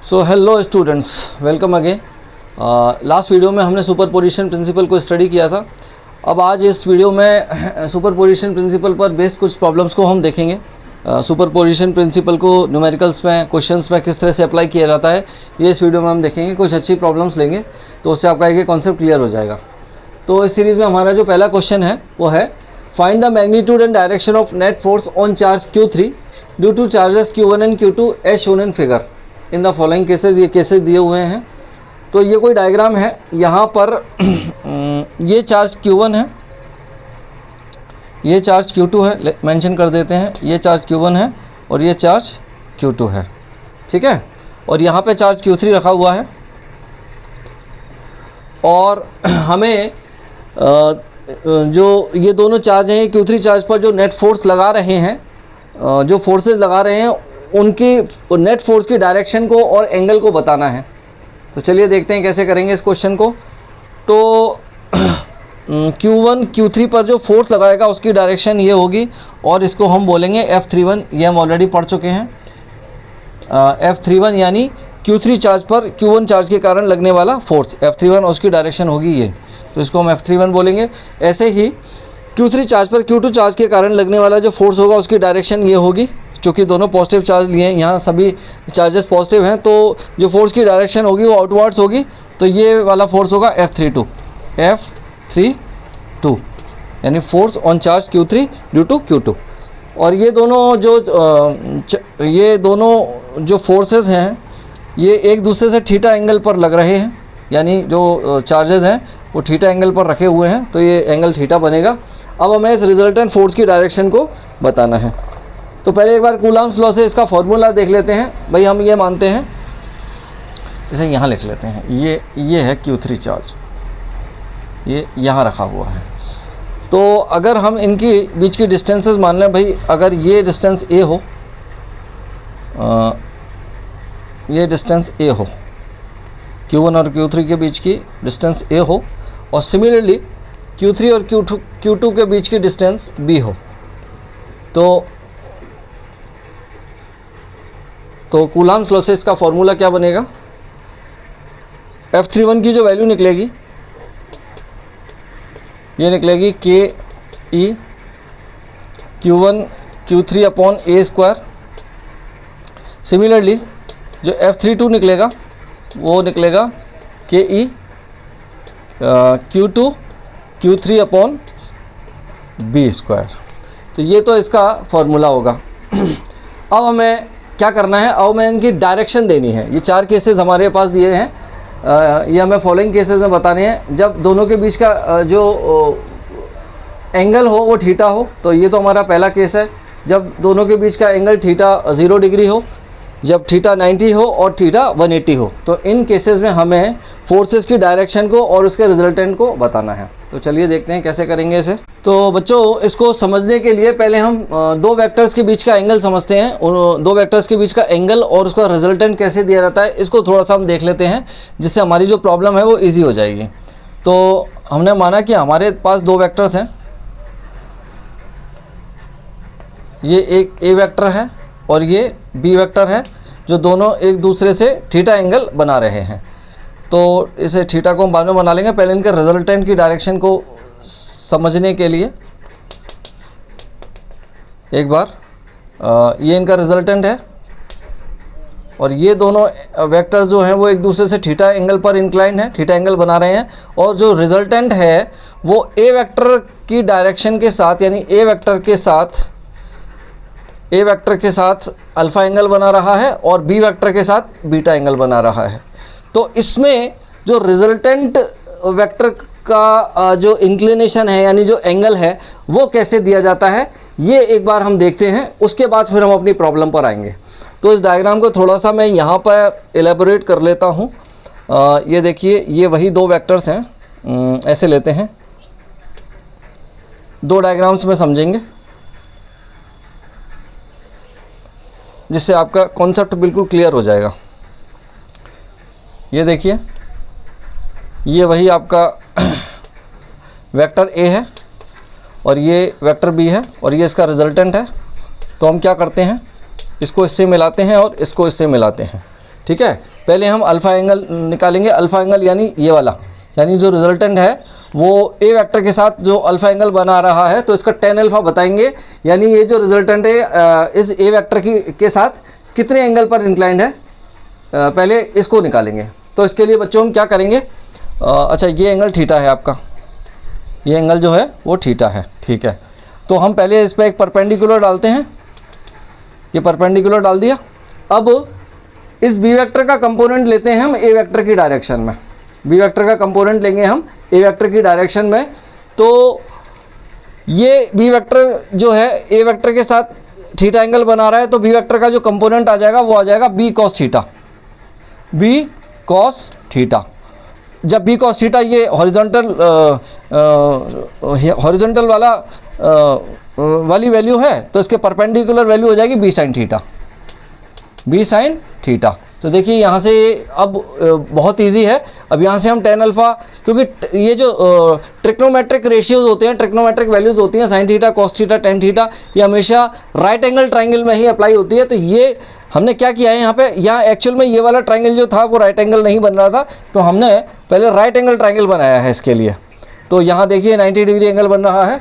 So hello students, welcome again. Last video में हमने superposition principle को स्टडी किया था। अब आज इस वीडियो में सुपरपोजिशन प्रिंसिपल पर बेस्ड कुछ प्रॉब्लम्स को हम देखेंगे। सुपरपोजिशन प्रिंसिपल को न्यूमेरिकल्स में, क्वेश्चंस में किस तरह से अप्लाई किया जाता है, ये इस वीडियो में हम देखेंगे। कुछ अच्छी प्रॉब्लम्स लेंगे तो उससे आपका एक कॉन्सेप्ट क्लियर हो जाएगा। तो इस सीरीज़ में हमारा जो पहला क्वेश्चन है वो है find the magnitude and direction of net force on charge Q3 due to charges Q1 and Q2 as shown in figure in the following cases. ये केसेस दिए हुए हैं। तो ये कोई डायग्राम है, यहाँ पर ये चार्ज Q1 है, ये चार्ज Q2 है, मेंशन कर देते हैं। ये चार्ज Q1 है और ये चार्ज Q2 है, ठीक है। और यहाँ पे चार्ज Q3 रखा हुआ है और हमें जो ये दोनों चार्ज हैं, Q3 चार्ज पर जो नेट फोर्स लगा रहे हैं, जो फोर्सेस लगा रहे हैं, उनकी नेट फोर्स की डायरेक्शन को और एंगल को बताना है। तो चलिए देखते हैं कैसे करेंगे इस क्वेश्चन को। तो Q1 Q3 पर जो फोर्स लगाएगा उसकी डायरेक्शन ये होगी और इसको हम बोलेंगे F31। ये हम ऑलरेडी पढ़ चुके हैं। F31 यानी Q3 चार्ज पर Q1 चार्ज के कारण लगने वाला फोर्स F31 और उसकी डायरेक्शन होगी ये, तो इसको हम F31 बोलेंगे। ऐसे ही Q3 चार्ज पर Q2 चार्ज के कारण लगने वाला जो फोर्स होगा उसकी डायरेक्शन ये होगी। चूँकि दोनों पॉजिटिव चार्ज लिए हैं, यहाँ सभी चार्जेस पॉजिटिव हैं, तो जो फोर्स की डायरेक्शन होगी वो आउटवर्ड्स होगी। तो ये वाला फोर्स होगा F32 यानी force on charge Q3 due to Q2। और ये दोनों जो फोर्सेस हैं ये एक दूसरे से थीटा एंगल पर लग रहे हैं, यानी जो चार्जेस हैं वो थीटा एंगल पर रखे हुए हैं, तो ये एंगल थीटा बनेगा। अब हमें इस रिजल्टेंट फोर्स की डायरेक्शन को बताना है। तो पहले एक बार कूलम्ब्स लॉ से इसका फॉर्मूला देख लेते हैं। भाई हम ये मानते हैं, इसे यहाँ लिख लेते हैं, ये है Q3 चार्ज, ये यहाँ रखा हुआ है। तो अगर हम इनकी बीच की डिस्टेंसेस मान लें, भाई अगर ये डिस्टेंस A हो, ये डिस्टेंस A हो, Q1 और Q3 के बीच की डिस्टेंस A हो, और सिमिलरली Q3 और Q2 के बीच की डिस्टेंस B हो, तो कूलम्ब्स लॉ से इसका फॉर्मूला क्या बनेगा? F31 की जो वैल्यू निकलेगी ये निकलेगी KE Q1 Q3 upon A square. Similarly जो F32 निकलेगा वो निकलेगा KE Q2 Q3 upon B square. तो ये तो इसका फॉर्मूला होगा। अब हमें क्या करना है? अब हमें इनकी डायरेक्शन देनी है। ये चार केसेस हमारे पास दिए हैं, ये हमें फॉलोइंग केसेस में बताने हैं। जब दोनों के बीच का जो एंगल हो वो थीटा हो, तो ये तो हमारा पहला केस है। जब दोनों के बीच का एंगल थीटा 0 डिग्री हो, जब थीटा 90 हो और थीटा 180 हो, तो इन केसेस में हमें फोर्सेस की डायरेक्शन को और उसके रिजल्टेंट को बताना है। तो चलिए देखते हैं कैसे करेंगे इसे। तो बच्चों, इसको समझने के लिए पहले हम दो वेक्टर्स के बीच का एंगल समझते हैं। उन दो वेक्टर्स के बीच का एंगल और उसका रिजल्टेंट कैसे दिया जाता है, इसको थोड़ा सा हम देख लेते हैं, जिससे हमारी जो प्रॉब्लम है वो ईजी हो जाएगी। तो हमने माना कि हमारे पास दो वेक्टर्स हैं, ये एक A वेक्टर है और ये B वेक्टर है, जो दोनों एक दूसरे से थीटा एंगल बना रहे हैं। तो इसे थीटा को हम बाद में बना लेंगे। पहले इनके रिजल्टेंट की डायरेक्शन को समझने के लिए एक बार ये इनका रिजल्टेंट है और ये दोनों वेक्टर्स जो हैं वो एक दूसरे से थीटा एंगल पर इंक्लाइन है, थीटा एंगल बना रहे हैं। और जो रिजल्टेंट है वो A वेक्टर की डायरेक्शन के साथ, यानी A वेक्टर के साथ अल्फ़ा एंगल बना रहा है और B वेक्टर के साथ बीटा एंगल बना रहा है। तो इसमें जो रिजल्टेंट वेक्टर का जो इंक्लिनेशन है, यानी जो एंगल है, वो कैसे दिया जाता है, ये एक बार हम देखते हैं। उसके बाद फिर हम अपनी प्रॉब्लम पर आएंगे। तो इस डायग्राम को थोड़ा सा मैं यहाँ पर एलेबोरेट कर लेता हूँ। ये देखिए, ये वही दो वेक्टर्स हैं। ऐसे लेते हैं, दो डायग्राम्स में समझेंगे, जिससे आपका कॉन्सेप्ट बिल्कुल क्लियर हो जाएगा। ये देखिए, ये वही आपका वेक्टर A है और ये वेक्टर B है और ये इसका रिजल्टेंट है। तो हम क्या करते हैं, इसको इससे मिलाते हैं और इसको इससे मिलाते हैं, ठीक है। पहले हम अल्फ़ा एंगल निकालेंगे। अल्फ़ा एंगल यानी ये वाला, यानी जो रिजल्टेंट है वो ए वेक्टर के साथ जो अल्फ़ा एंगल बना रहा है तो इसका tan अल्फ़ा बताएंगे, यानी ये जो रिजल्टेंट है इस ए वेक्टर के साथ कितने एंगल पर इंक्लाइंड है, पहले इसको निकालेंगे। तो इसके लिए बच्चों हम क्या करेंगे, अच्छा ये एंगल थीटा है आपका, ये एंगल जो है वो थीटा है, ठीक है। तो हम पहले इस पर एक परपेंडिकुलर डालते हैं, ये परपेंडिकुलर डाल दिया। अब इस बी वेक्टर का कंपोनेंट लेते हैं हम ए वेक्टर की डायरेक्शन में, बी वेक्टर का कंपोनेंट लेंगे हम ए वेक्टर की डायरेक्शन में। तो ये बी वेक्टर जो है ए वेक्टर के साथ थीटा एंगल बना रहा है, तो बी वेक्टर का जो कंपोनेंट आ जाएगा वो आ जाएगा B cos theta, B cos theta. जब बी कॉस थीटा ये हॉरिजॉन्टल वाली वैल्यू है तो इसके परपेंडिकुलर वैल्यू हो जाएगी B sine theta, B sine theta. तो देखिए यहाँ से अब बहुत इजी है। अब यहाँ से हम tan अल्फ़ा, क्योंकि ये जो ट्रिग्नोमेट्रिक रेशियोज होते हैं, ट्रिग्नोमेट्रिक वैल्यूज़ होती हैं, sine theta, cos theta, tan theta, ये हमेशा राइट एंगल ट्राइंगल में ही अप्लाई होती है। तो ये हमने क्या किया है यहाँ पे, यहाँ एक्चुअल में ये वाला ट्राइंगल जो था वो राइट एंगल नहीं बन रहा था, तो हमने पहले राइट एंगल ट्राइंगल बनाया है इसके लिए। तो यहाँ देखिए 90 डिग्री एंगल बन रहा है।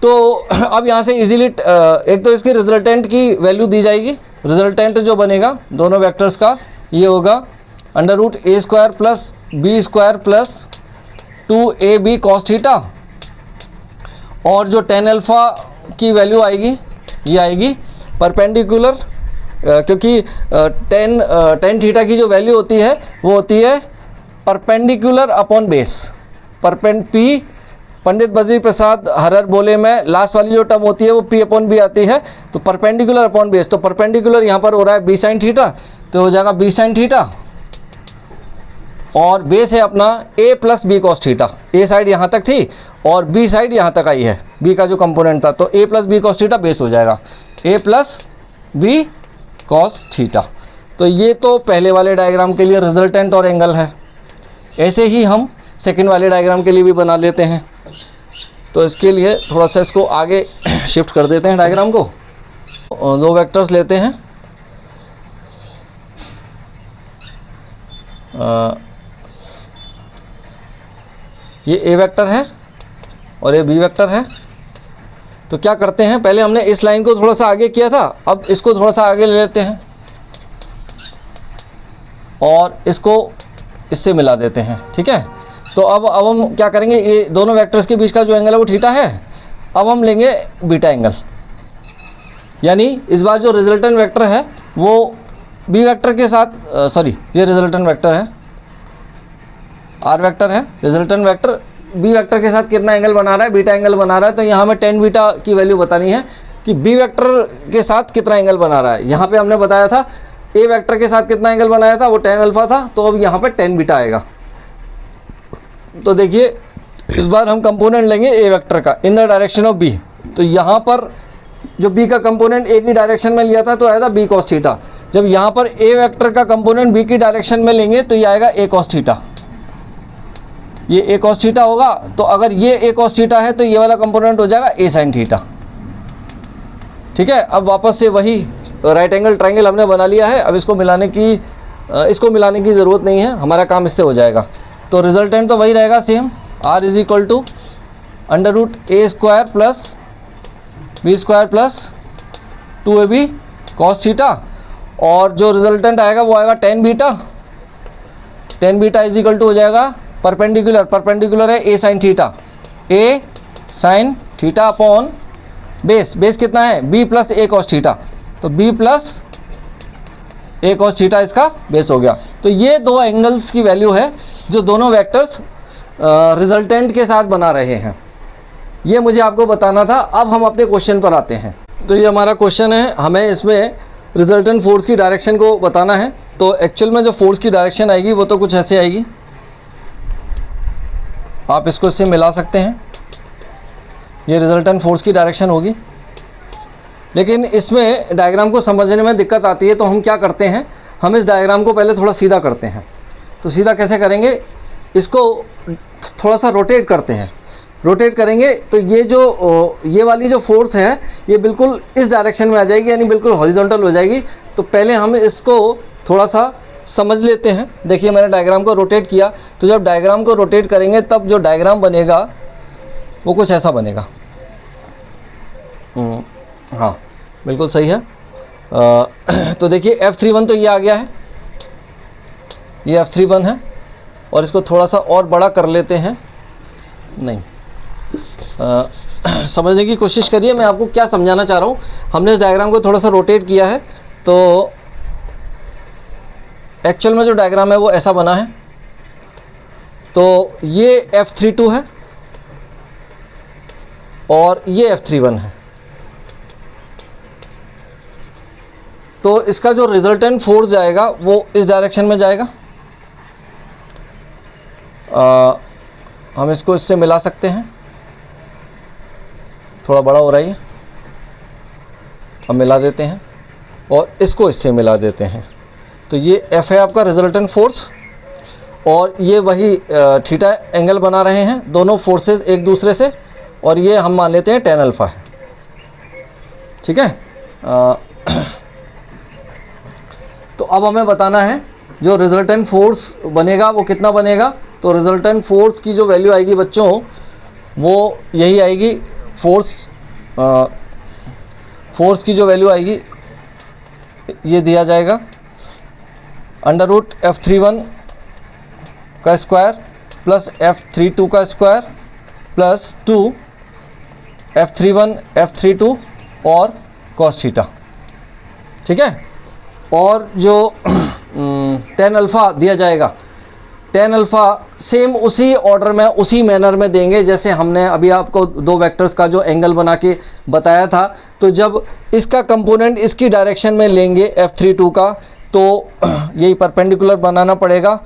तो अब यहाँ से इजीली एक तो इसकी रिजल्टेंट की वैल्यू दी जाएगी, रिजल्टेंट जो बनेगा दोनों वेक्टर्स का ये होगा √a² plus b² plus 2ab cos theta, और जो tan अल्फ़ा की वैल्यू आएगी ये आएगी परपेंडिकुलर, क्योंकि tan थीटा की जो वैल्यू होती है वो होती है perpendicular upon base. P Pandit Badri Prasad horror बोले में लास्ट वाली जो टर्म होती है वो P अपॉन बी आती है, तो परपेंडिकुलर अपॉन बेस। तो परपेंडिकुलर यहाँ पर हो रहा है बी साइन थीटा, तो हो जाएगा बी साइन थीटा, और बेस है अपना a plus B cos theta. A side यहाँ तक थी और बी साइड यहाँ तक आई है, बी का जो कंपोनेंट था, तो a plus B cos theta base हो जाएगा a plus B cos theta. तो ये तो पहले वाले डायग्राम के लिए रिजल्टेंट और एंगल है। ऐसे ही हम सेकेंड वाले डायग्राम के लिए भी बना लेते हैं। तो इसके लिए थोड़ा सा इसको आगे शिफ्ट कर देते हैं डायग्राम को। दो वेक्टर्स लेते हैं, ये ए वेक्टर है और ये बी वेक्टर है। तो क्या करते हैं, पहले हमने इस लाइन को थोड़ा सा आगे किया था, अब इसको थोड़ा सा आगे ले लेते हैं और इसको इससे मिला देते हैं, ठीक है। तो अब हम क्या करेंगे, ये दोनों वेक्टर्स के बीच का जो एंगल है वो थीटा है। अब हम लेंगे बीटा एंगल, यानी इस बार जो रिजल्टेंट वेक्टर है वो बी वेक्टर के साथ, सॉरी ये रिजल्टेंट वेक्टर है, आर वेक्टर है, रिजल्टेंट वेक्टर बी वेक्टर के साथ कितना एंगल बना रहा है, बीटा एंगल बना रहा है। तो यहाँ हमें tan बीटा की वैल्यू बतानी है कि बी वेक्टर के साथ कितना एंगल बना रहा है। यहाँ पे हमने बताया था ए वेक्टर के साथ कितना एंगल बनाया था, वो tan अल्फ़ा था, तो अब यहाँ पे tan बीटा आएगा। तो देखिए इस बार हम कंपोनेंट लेंगे ए वेक्टर का in the direction of B. तो यहाँ पर जो बी का कंपोनेंट ए की डायरेक्शन में लिया था तो आया था बी कॉस थीटा। जब यहाँ पर ए वेक्टर का कंपोनेंट बी की डायरेक्शन में लेंगे तो ये आएगा ए कॉस थीटा, ये ए कॉस थीटा होगा। तो अगर ये ए कॉस थीटा है तो ये वाला कंपोनेंट हो जाएगा ए साइन थीटा, ठीक है। अब वापस से वही राइट एंगल ट्राइंगल हमने बना लिया है। अब इसको मिलाने की ज़रूरत नहीं है, हमारा काम इससे हो जाएगा। तो रिजल्टेंट तो वही रहेगा same, r is equal to √a² plus b² plus 2ab cos theta, और जो रिजल्टेंट आएगा वो आएगा tan beta. tan beta is equal to हो जाएगा परपेंडिकुलर है a sine theta, a sine theta upon base कितना है b plus a cos theta, तो b plus a cos theta इसका बेस हो गया। तो ये दो एंगल्स की वैल्यू है जो दोनों वेक्टर्स रिजल्टेंट के साथ बना रहे हैं, ये मुझे आपको बताना था। अब हम अपने क्वेश्चन पर आते हैं। तो ये हमारा क्वेश्चन है, हमें इसमें रिजल्टेंट फोर्स की डायरेक्शन को बताना है। तो एक्चुअल में जो फोर्स की डायरेक्शन आएगी वो तो कुछ ऐसे आएगी, आप इसको इससे मिला सकते हैं, ये रिजल्टेंट फोर्स की डायरेक्शन होगी। लेकिन इसमें डायग्राम को समझने में दिक्कत आती है, तो हम क्या करते हैं, हम इस डायग्राम को पहले थोड़ा सीधा करते हैं। तो सीधा कैसे करेंगे, इसको थोड़ा सा रोटेट करते हैं। रोटेट करेंगे तो ये वाली जो फोर्स है ये बिल्कुल इस डायरेक्शन में आ जाएगी, यानी बिल्कुल हॉरिजॉन्टल हो जाएगी। तो पहले हम इसको थोड़ा सा समझ लेते हैं। देखिए मैंने डायग्राम को रोटेट किया, तो जब डायग्राम को रोटेट करेंगे तब जो डायग्राम बनेगा वो कुछ ऐसा बनेगा। हाँ बिल्कुल सही है। तो देखिए F31 तो ये आ गया है, ये F31 है, और इसको थोड़ा सा और बड़ा कर लेते हैं। नहीं, समझने की कोशिश करिए मैं आपको क्या समझाना चाह रहा हूँ। हमने इस डायग्राम को थोड़ा सा रोटेट किया है, तो एक्चुअल में जो डायग्राम है वो ऐसा बना है। तो ये F32 है और ये F31 है। तो इसका जो रिजल्टेंट फोर्स जाएगा वो इस डायरेक्शन में जाएगा। हम इसको इससे मिला सकते हैं, थोड़ा बड़ा हो रहा है, हम मिला देते हैं और इसको इससे मिला देते हैं। तो ये F है आपका रिजल्टेंट फोर्स, और ये वही थीटा एंगल बना रहे हैं दोनों फोर्सेस एक दूसरे से, और ये हम मान लेते हैं tan अल्फ़ा है। ठीक है। तो अब हमें बताना है जो रिजल्टेंट फोर्स बनेगा वो कितना बनेगा। तो रिजल्टेंट फोर्स की जो वैल्यू आएगी बच्चों वो यही आएगी। फोर्स की जो वैल्यू आएगी ये दिया जाएगा √F31 का स्क्वायर प्लस F32 का स्क्वायर प्लस 2 F31 F32 और cos थीटा। ठीक है। और जो tan अल्फ़ा दिया जाएगा, tan अल्फ़ा सेम उसी ऑर्डर में उसी मैनर में देंगे जैसे हमने अभी आपको दो वेक्टर्स का जो एंगल बना के बताया था। तो जब इसका कंपोनेंट इसकी डायरेक्शन में लेंगे F32 का, तो यही परपेंडिकुलर बनाना पड़ेगा।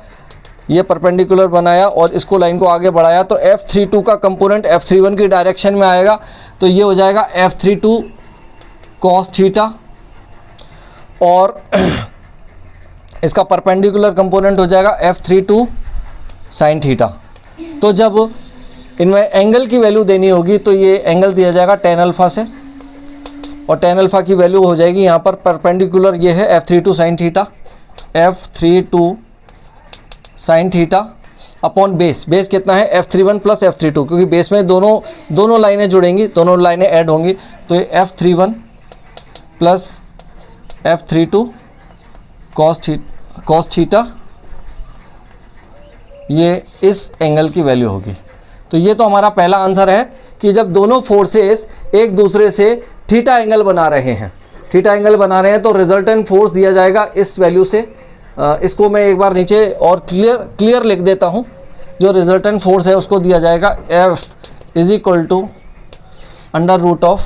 ये परपेंडिकुलर बनाया और इसको लाइन को आगे बढ़ाया, तो F32 का कंपोनेंट F31 की डायरेक्शन में आएगा। तो ये हो जाएगा F32 cos थीटा, और इसका परपेंडिकुलर कंपोनेंट हो जाएगा F32 sin थीटा। तो जब इनमें एंगल की वैल्यू देनी होगी तो ये एंगल दिया जाएगा tan अल्फ़ा से, और tan अल्फ़ा की वैल्यू हो जाएगी यहाँ पर परपेंडिकुलर ये है F32 sin theta, F32 sin theta upon base कितना है F31 प्लस F32, क्योंकि बेस में दोनों लाइनें जुड़ेंगी, दोनों लाइनें ऐड होंगी। तो ये F31 plus F32 cos theta, ये इस एंगल की वैल्यू होगी। तो ये तो हमारा पहला आंसर है कि जब दोनों फोर्सेस एक दूसरे से थीटा एंगल बना रहे हैं, तो रिजल्टेंट फोर्स दिया जाएगा इस वैल्यू से। इसको मैं एक बार नीचे और क्लियर लिख देता हूँ। जो रिजल्टेंट फोर्स है उसको दिया जाएगा F इज इक्वल टू √,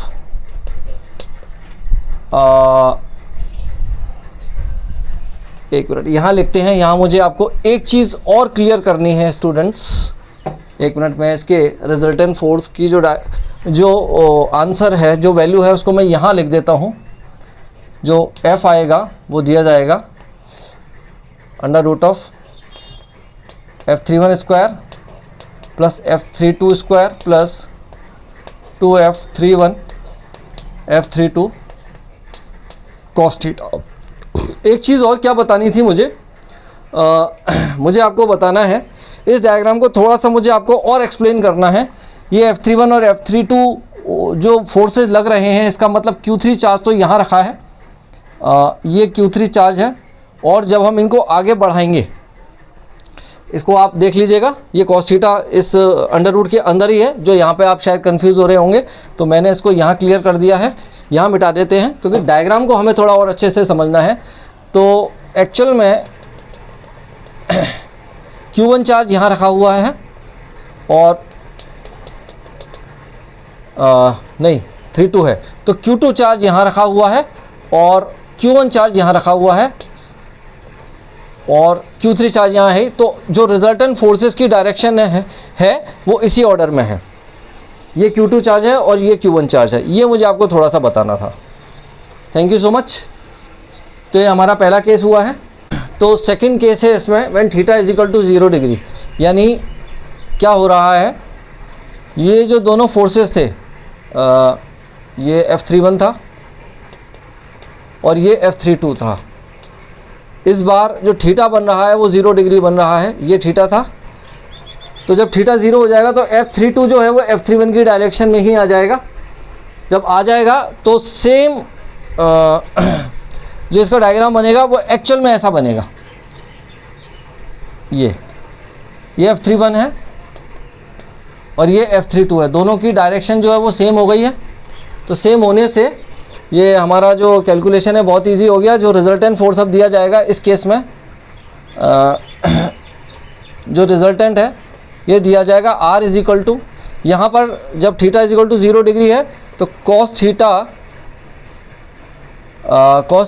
एक मिनट यहाँ लिखते हैं। यहाँ मुझे आपको एक चीज़ और क्लियर करनी है स्टूडेंट्स, एक मिनट में इसके रिजल्टेंट फोर्स की जो आंसर है, जो वैल्यू है, उसको मैं यहाँ लिख देता हूँ। जो F आएगा वो दिया जाएगा √, F31 square plus F32 square plus 2F31 F32 cos theta. एक चीज़ और क्या बतानी थी मुझे, मुझे आपको बताना है इस डायग्राम को थोड़ा सा मुझे आपको और एक्सप्लेन करना है। ये F31 और F32 जो फोर्सेस लग रहे हैं, इसका मतलब Q3 चार्ज तो यहाँ रखा है, ये Q3 चार्ज है, और जब हम इनको आगे बढ़ाएंगे, इसको आप देख लीजिएगा, ये cos थीटा इस √ के अंदर ही है, जो यहाँ पे आप शायद कंफ्यूज हो रहे होंगे। तो मैंने इसको यहाँ क्लियर कर दिया है, यहाँ मिटा देते हैं क्योंकि डायग्राम को हमें थोड़ा और अच्छे से समझना है। तो एक्चुअल में Q1 चार्ज यहाँ रखा हुआ है, और नहीं 32 है, तो Q2 चार्ज यहाँ रखा हुआ है, और Q1 चार्ज यहाँ रखा हुआ है, और Q3 चार्ज यहाँ है। तो जो रिजल्टेंट फोर्सेस की डायरेक्शन है वो इसी ऑर्डर में है। ये Q2 चार्ज है और ये Q1 चार्ज है। ये मुझे आपको थोड़ा सा बताना था। Thank you so much. तो ये हमारा पहला केस हुआ है। तो सेकंड केस है इसमें when theta is equal to 0 degree, यानी क्या हो रहा है, ये जो दोनों फोर्सेस थे, ये F31 था और ये F32 था, इस बार जो थीटा बन रहा है वो 0 डिग्री बन रहा है, ये थीटा था। तो जब थीटा 0 हो जाएगा तो F32 जो है वो F31 की डायरेक्शन में ही आ जाएगा। जब आ जाएगा तो सेम जो इसका डायग्राम बनेगा वो एक्चुअल में ऐसा बनेगा। ये F31 है और ये F32 है, दोनों की डायरेक्शन जो है वो सेम हो गई है। तो सेम होने से ये हमारा जो कैलकुलेशन है बहुत इजी हो गया। जो रिजल्टेंट फोर्स अब दिया जाएगा इस केस में जो रिजल्टेंट है ये दिया जाएगा R इज इक्वल टू, यहाँ पर जब theta is equal to 0 degree है तो cos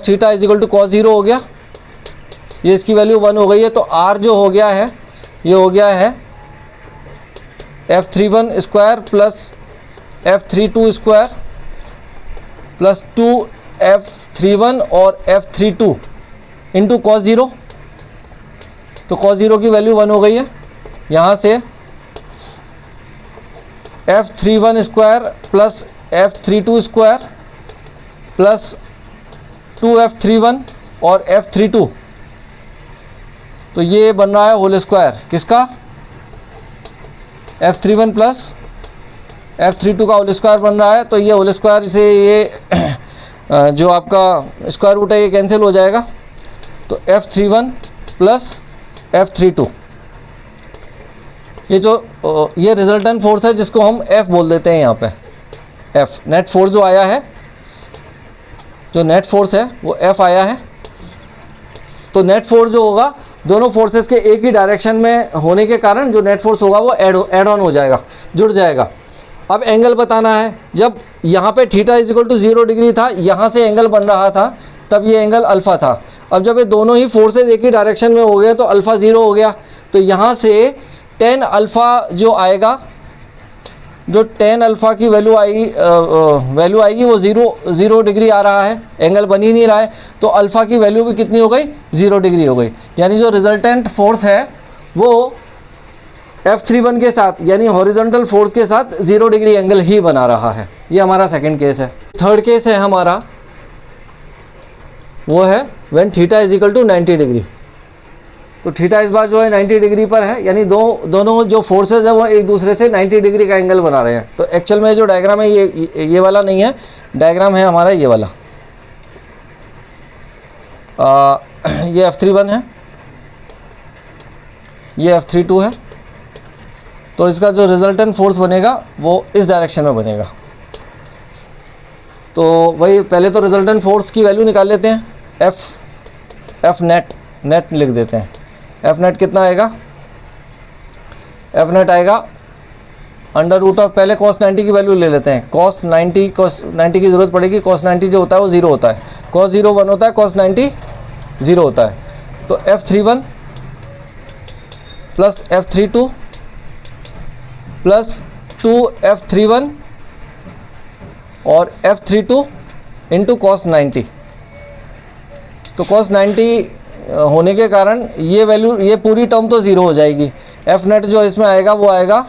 theta is equal to cos 0 हो गया, ये इसकी वैल्यू 1 हो गई है। तो R जो हो गया है ये हो गया है F31 square plus F32 square plus 2F31 और F32 इंटू कॉस 0। तो कॉस 0 की वैल्यू 1 हो गई है। यहाँ से F31 square plus F32 square plus 2F31 और F32, तो ये बन रहा है होल स्क्वायर किसका, F31 प्लस F32 का होल स्क्वायर बन रहा है। तो ये होल स्क्वायर से ये जो आपका स्क्वायर रूट है ये कैंसिल हो जाएगा। तो F31 प्लस F32, ये रिजल्टेंट फोर्स है जिसको हम F बोल देते हैं यहाँ पे। F नेट फोर्स जो आया है, जो नेट फोर्स है वो F आया है। तो नेट फोर्स जो होगा दोनों फोर्सेस के एक ही डायरेक्शन में होने के कारण जो नेट फोर्स होगा वो एड ऑन हो जाएगा, जुड़ जाएगा। अब एंगल बताना है, जब यहाँ पे theta is equal to 0 degree था, यहाँ से एंगल बन रहा था तब ये एंगल अल्फ़ा था। अब जब ये दोनों ही फोर्सेस एक ही डायरेक्शन में हो गए तो अल्फ़ा 0 हो गया। तो यहाँ से tan अल्फ़ा जो आएगा, जो tan अल्फ़ा की वैल्यू आएगी वो 0 डिग्री आ रहा है, एंगल बन ही नहीं रहा है। तो अल्फ़ा की वैल्यू भी कितनी हो गई, 0 डिग्री हो गई। यानी जो रिजल्टेंट फोर्स है वो F31 के साथ यानी हॉरिजॉन्टल फोर्स के साथ 0 डिग्री एंगल ही बना रहा है। ये हमारा सेकंड केस है। थर्ड केस है हमारा, वो है when theta is equal to 90 degree. तो थीटा इस बार जो है 90 डिग्री पर है, यानी दोनों जो फोर्सेज है वो एक दूसरे से 90 डिग्री का एंगल बना रहे हैं। तो एक्चुअल में जो डायग्राम है ये वाला नहीं है, डायग्राम है हमारा ये वाला। ये F31 है, ये F32 है। तो इसका जो रिजल्टेंट फोर्स बनेगा वो इस डायरेक्शन में बनेगा। तो वही पहले तो रिजल्टेंट फोर्स की वैल्यू निकाल लेते हैं। F नेट लिख देते हैं। F नेट कितना आएगा, F नेट आएगा अंडर रूट ऑफ, पहले cos 90 की वैल्यू ले लेते हैं। cos 90 की ज़रूरत पड़ेगी। cos 90 जो होता है वो 0 होता है, cos 0 1 होता है, cos 90 0 होता है। तो F31 plus F32 plus 2F31 और F32 इंटू cos 90। तो cos 90 होने के कारण ये वैल्यू, ये पूरी टर्म तो 0 हो जाएगी। F नेट जो इसमें आएगा वो आएगा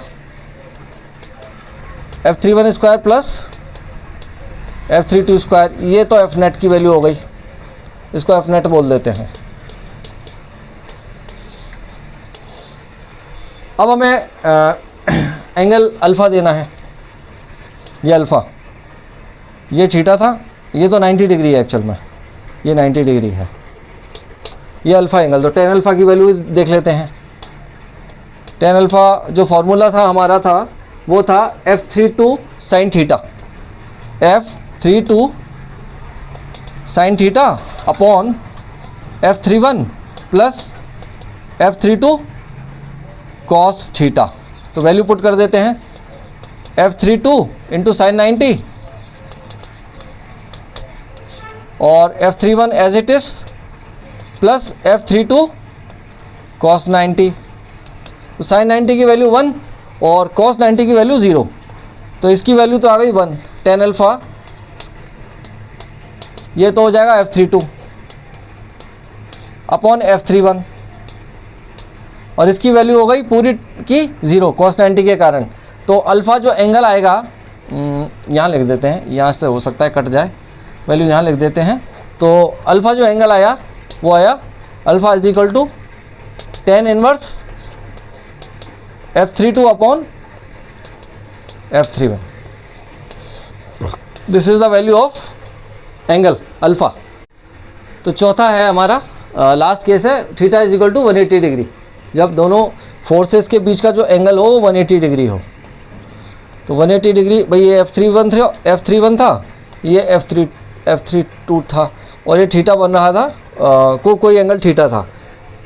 F31 square plus F32 square. ये तो F नेट की वैल्यू हो गई, इसको F नेट बोल देते हैं। अब हमें एंगल अल्फ़ा देना है। ये अल्फ़ा, ये थीटा था, ये तो 90 डिग्री है एक्चुअल में, ये 90 डिग्री है, ये अल्फ़ा एंगल। तो tan अल्फ़ा की वैल्यू देख लेते हैं। tan अल्फ़ा जो फार्मूला था हमारा था वो था F32 sine theta, F32 sine theta upon F31 plus F32 cos theta. तो वैल्यू पुट कर देते हैं, F32 इंटू साइन 90 और F31 as it is plus F32 cos 90। तो साइन 90 की वैल्यू 1 और cos 90 की वैल्यू 0। तो इसकी वैल्यू तो आ गई 1। tan अल्फ़ा ये तो हो जाएगा F32 अपॉन F31 और इसकी वैल्यू हो गई पूरी की 0 cos 90 के कारण। तो अल्फ़ा जो एंगल आएगा, यहाँ लिख देते हैं, यहाँ से हो सकता है कट जाए, वैल्यू यहाँ लिख देते हैं। तो अल्फ़ा जो एंगल आया वो आया alpha is equal to tan inverse F32 upon F31. This is the value of angle alpha. तो चौथा है हमारा लास्ट केस है theta is equal to 180 degree. जब दोनों फोर्सेस के बीच का जो एंगल हो वो 180 डिग्री हो. तो 180 डिग्री भाई ये F31 था, ये F32 था और ये थीटा बन रहा था, कोई एंगल थीटा था.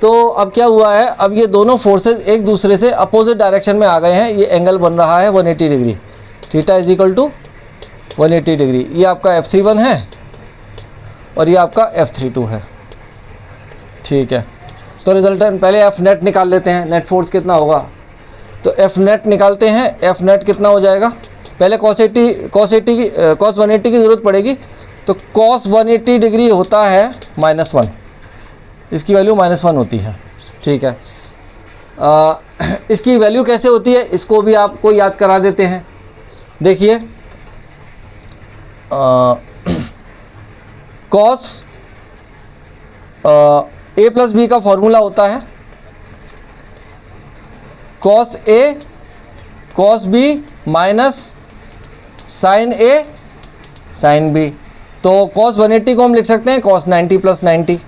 तो अब क्या हुआ है, अब ये दोनों फोर्सेस एक दूसरे से अपोजिट डायरेक्शन में आ गए हैं. ये एंगल बन रहा है 180 degree. Theta is equal to 180 degree. ये आपका F31 है और ये आपका F32 है. ठीक है. तो रिजल्टेंट पहले F नेट निकाल लेते हैं. नेट फोर्स कितना होगा, तो F नेट निकालते हैं. F नेट कितना हो जाएगा, पहले cos 180 की ज़रूरत पड़ेगी. तो cos 180 डिग्री होता है -1. इसकी वैल्यू -1 होती है. ठीक है. इसकी वैल्यू कैसे होती है इसको भी आपको याद करा देते हैं. देखिए cos a प्लस बी का फॉर्मूला होता है cos a cos b minus sin a sin b. तो cos 180 को हम लिख सकते हैं cos 90 प्लस 90,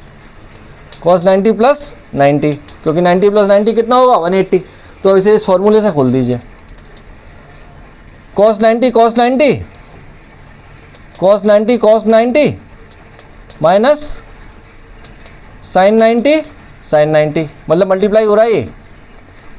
cos 90 प्लस 90, क्योंकि 90 प्लस 90 कितना होगा 180. तो इसे इस फॉर्मूले से खोल दीजिए. cos 90 cos 90 cos 90 cos 90 minus sin 90 sin 90, मतलब मल्टीप्लाई हो रहा है ये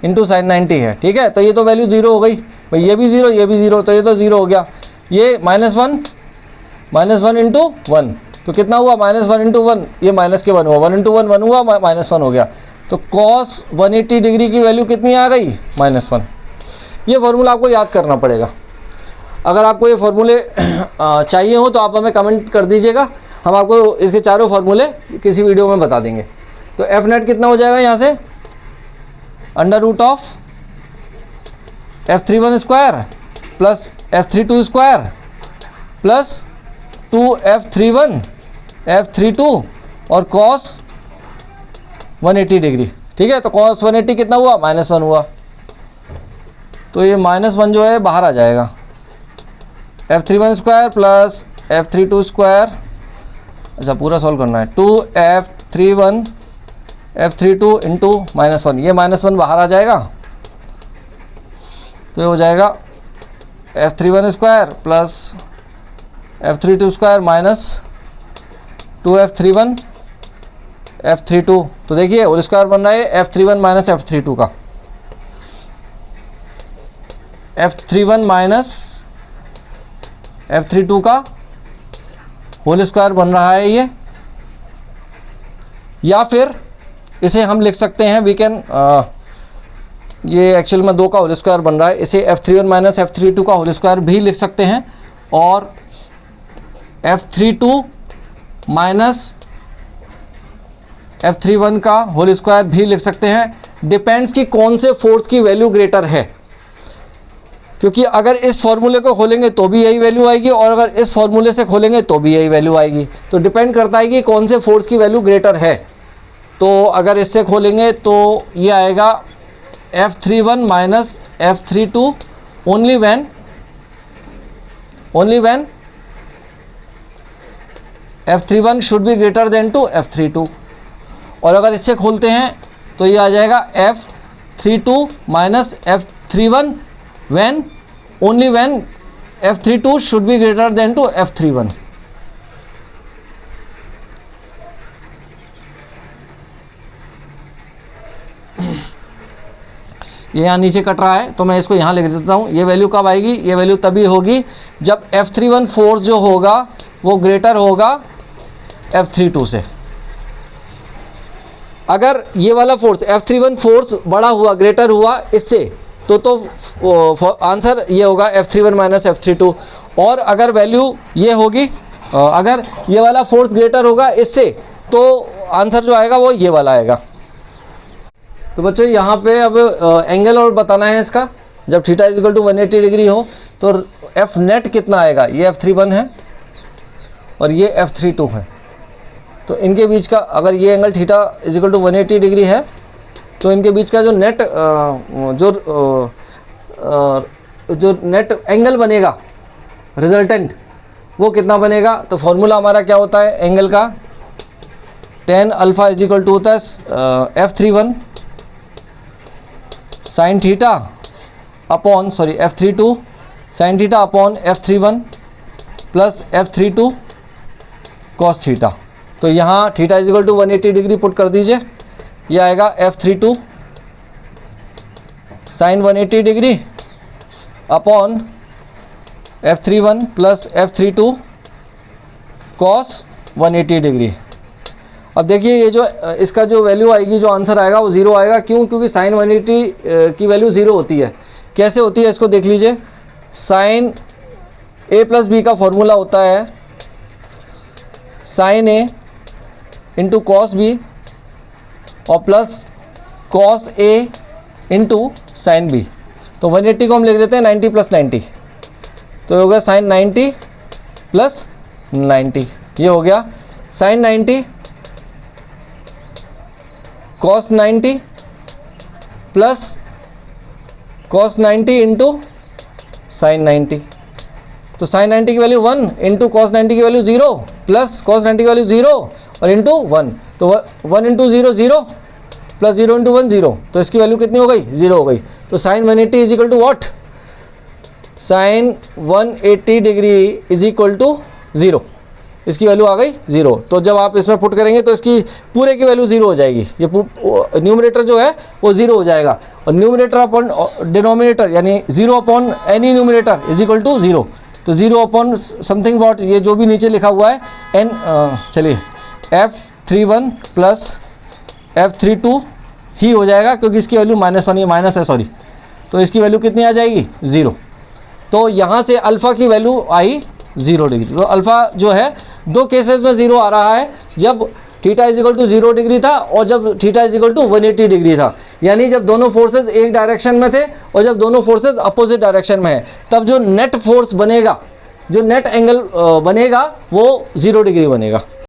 इंटू sin 90 है. ठीक है. तो ये तो वैल्यू ज़ीरो हो गई भाई, ये भी ज़ीरो ये भी ज़ीरो, तो ये तो ज़ीरो हो गया. ये -1 इंटू 1, तो कितना हुआ -1 इंटू 1, ये माइनस के 1 हुआ, 1 इंटू 1 हुआ, -1 हो गया. तो cos 180 डिग्री की वैल्यू कितनी आ गई -1. ये फार्मूला आपको याद करना पड़ेगा. अगर आपको ये फार्मूले चाहिए हो तो आप हमें कमेंट कर दीजिएगा, हम आपको इसके चारों फार्मूले किसी वीडियो में बता देंगे. तो F नेट कितना हो जाएगा यहाँ से, under root of F31 square plus F32 square plus 2F31 F32 और cos 180 डिग्री. ठीक है. तो cos 180 कितना हुआ -1 हुआ. तो ये -1 जो है बाहर आ जाएगा. F31 square plus F32 square, अच्छा पूरा सॉल्व करना है, 2F31 F32 इंटू -1, ये -1 बाहर आ जाएगा. तो ये हो जाएगा F31 square plus F32 square minus 2F31 F32. तो देखिए होल स्क्वायर बन रहा है F31 माइनस F32 का, F31 माइनस F32 का होल स्क्वायर बन रहा है ये. या फिर इसे हम लिख सकते हैं, वी कैन, ये एक्चुअल में 2 का होल स्क्वायर बन रहा है, इसे F31 माइनस F32 का होल स्क्वायर भी लिख सकते हैं और F32 माइनस F31 का होल स्क्वायर भी लिख सकते हैं. डिपेंड्स कि कौन से फोर्स की वैल्यू ग्रेटर है, क्योंकि अगर इस फॉर्मूले को खोलेंगे तो भी यही वैल्यू आएगी और अगर इस फॉर्मूले से खोलेंगे तो भी यही वैल्यू आएगी. तो डिपेंड करता है कि कौन से फोर्स की वैल्यू ग्रेटर है. तो अगर इससे खोलेंगे तो ये आएगा F31 minus F32 only when F31 should be greater than to F32. और अगर इससे खोलते हैं तो ये आ जाएगा F32 minus F31 only when F32 should be greater than to F31. ये यहाँ नीचे कट रहा है तो मैं इसको यहाँ लिख देता हूँ. ये वैल्यू कब आएगी, ये वैल्यू तभी होगी जब F31 फोर्स जो होगा वो ग्रेटर होगा F32 से. अगर ये वाला फोर्स F31 फोर्स बड़ा हुआ, ग्रेटर हुआ इससे, तो आंसर ये होगा F31 माइनस F32. और अगर वैल्यू ये होगी, अगर ये वाला फोर्स ग्रेटर होगा इससे, तो आंसर जो आएगा वो ये वाला आएगा. तो बच्चों यहाँ पे अब एंगल और बताना है इसका. जब theta is equal to 180 degree हो तो F नेट कितना आएगा, ये F31 है और ये F32 है. तो इनके बीच का अगर ये angle theta is equal to 180 degree है तो इनके बीच का जो नेट एंगल बनेगा रिजल्टेंट वो कितना बनेगा। तो फॉर्मूला हमारा क्या होता है एंगल का, tan alpha is equal to होता है F31 sine theta upon F32 sine theta upon F31 plus F32 cos theta. तो यहाँ theta is equal to 180 degree put कर दीजिए, ये आएगा F32 sine 180 degree upon F31 plus F32 cos 180 degree. अब देखिए ये जो इसका जो वैल्यू आएगी, जो आंसर आएगा वो ज़ीरो आएगा। क्यों? क्योंकि साइन 180 की वैल्यू ज़ीरो होती है। कैसे होती है इसको देख लीजिए। साइन A प्लस बी का फॉर्मूला होता है sine A into cos B और plus cos A into sine B. तो 180 को हम लिख देते हैं 90 प्लस 90, तो ये हो गया साइन 90 प्लस 90। ये हो गया sine 90 cos 90 plus cos 90 into sine 90। तो साइन 90 की वैल्यू 1 इंटू कॉस 90 की वैल्यू 0 प्लस कॉस 90 की वैल्यू 0 और इंटू 1। तो 1 इंटू 0 0 प्लस 0 इंटू 1 0, तो इसकी वैल्यू कितनी हो गई? 0 हो गई। तो sine 180 is equal to what? Sine 180 degree is equal to 0। इसकी वैल्यू आ गई 0। तो जब आप इसमें पुट करेंगे तो इसकी पूरे की वैल्यू 0 हो जाएगी। ये न्यूमरेटर जो है वो 0 हो जाएगा और न्यूमरेटर अपॉन डिनोमिनेटर यानी 0 upon any numerator is equal to 0। तो 0 अपॉन समथिंग व्हाट, ये जो भी नीचे लिखा हुआ है एन, चलिए F31 प्लस F32 ही हो जाएगा क्योंकि इसकी वैल्यू -1, ये माइनस है सॉरी। तो इसकी वैल्यू कितनी आ जाएगी? 0। तो यहाँ से अल्फ़ा की वैल्यू आई 0 डिग्री। तो अल्फ़ा जो है दो केसेस में 0 आ रहा है, जब theta is equal to 0 degree था और जब theta is equal to 180 degree था। यानी जब दोनों फोर्सेस एक डायरेक्शन में थे और जब दोनों फोर्सेस अपोजिट डायरेक्शन में है, तब जो नेट फोर्स बनेगा, जो नेट एंगल बनेगा वो 0 डिग्री बनेगा।